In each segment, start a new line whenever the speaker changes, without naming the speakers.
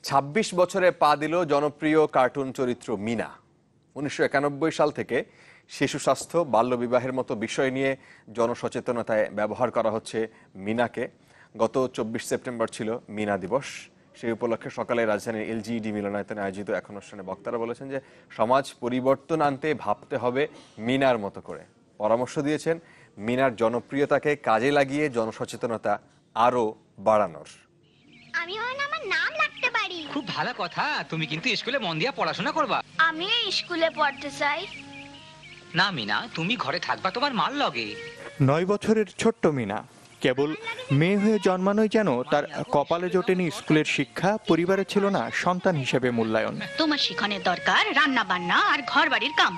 ২৬ বছরে পা দিল জনপ্রিয় কার্টুন চরিত্র মিনা। ১৯৯১ সাল থেকে শিশু স্বাস্থ্য, বাল্যবিবাহের মতো বিষয় নিয়ে জনসচেতনতায় ব্যবহার করা হচ্ছে মিনাকে। গত ২৪ সেপ্টেম্বর ছিল মিনা দিবস। সেই উপলক্ষে সকালে রাজধানীর এলজিইডি মিলনায়তনে আয়োজিত এক অনুষ্ঠানে বক্তারা বলেছেন যে সমাজ পরিবর্তন আনতে ভাবতে হবে মিনার মতো করে। পরামর্শ দিয়েছেন মিনার জনপ্রিয়তাকে কাজে লাগিয়ে জনসচেতনতা আরও বাড়ানোর।
আমি হয়তো আমার নাম রাখতে পারি।
খুব ভালো কথা, তুমি কিন্তু স্কুলে মন দিয়ে পড়াশোনা করবা।
আমি স্কুলে পড়তে চাই।
না মিনা, তুমি ঘরে থাকবা তোমার মার লগে।
৯ বছরের ছোট্ট মিনা কেবল মেয়ে হয়ে জন্মানোই যেন তার কপালে জোটেনি স্কুলের শিক্ষা, পরিবারে ছিল না সন্তান হিসেবে মূল্যায়ন।
তোমার শিখনের দরকার রান্না বান্না আর ঘর বাড়ির কাম।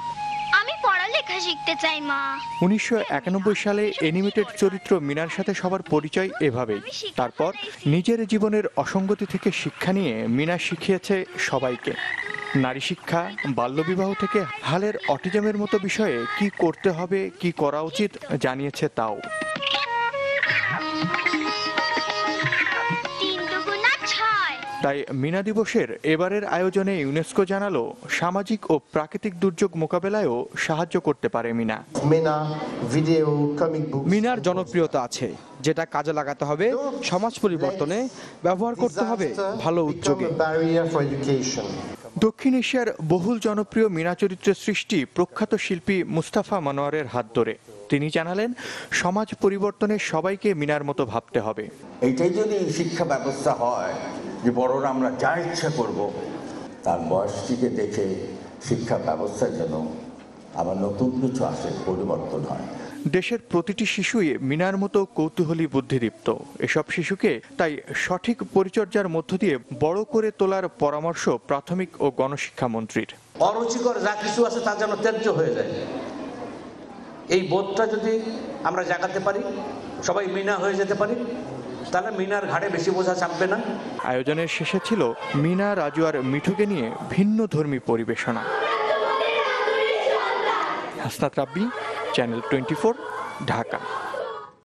আমি পড়ালেখা শিখতে চাই মা।
১৯৯১ সালে অ্যানিমেটেড চরিত্র মিনার সাথে সবার পরিচয় এভাবেই। তারপর নিজের জীবনের অসঙ্গতি থেকে শিক্ষা নিয়ে মিনা শিখিয়েছে সবাইকে। নারী শিক্ষা, বাল্যবিবাহ থেকে হালের অটিজমের মতো বিষয়ে কি করতে হবে, কি করা উচিত জানিয়েছে তাও। তাই মিনা দিবসের এবারের আয়োজনে ইউনেস্কো জানালো সামাজিক ও প্রাকৃতিক দুর্যোগ মোকাবেলায়ও সাহায্য করতে পারে মিনা।
মিনার জনপ্রিয়তা আছে, যেটা কাজে লাগাতে হবে সমাজ পরিবর্তনে, ব্যবহার করতে হবে ভালো উদ্যোগে।
দক্ষিণ এশিয়ার বহুল জনপ্রিয় মিনা চরিত্রের সৃষ্টি প্রখ্যাত শিল্পী মুস্তাফা মনোয়ারের হাত ধরে। তিনি জানালেন সমাজ পরিবর্তনে সবাইকে মিনার মতো ভাবতে হবে।
এইটাই যদি শিক্ষা ব্যবস্থা হয় যে বড়রা আমরা যা ইচ্ছা করব, তার বয়সটিকে দেখে শিক্ষা ব্যবস্থা যেন আবার নতুন কিছু আসে, পরিবর্তন হয়।
দেশের প্রতিটি শিশুই মিনার মতো কৌতূহলী বুদ্ধিদীপ্ত। এসব শিশুকে তাই সঠিক পরিচর্যার মধ্য দিয়ে বড় করে তোলার পরামর্শ প্রাথমিক ও গণশিক্ষা মন্ত্রীর।
অরুচিকর যা কিছু আছে তা যেন ত্যায্য হয়ে যায়, এই বোধটা যদি আমরা জাগাতে পারি, সবাই মিনা হয়ে যেতে পারি, তাহলে মিনার ঘাড়ে বেশি বোঝা চাপবে না।
আয়োজনের শেষে ছিল মিনা, রাজু আর মিঠুকে নিয়ে ভিন্ন ধর্মী পরিবেশনা। হাসনাত রাব্বি, চ্যানেল 24, ঢাকা।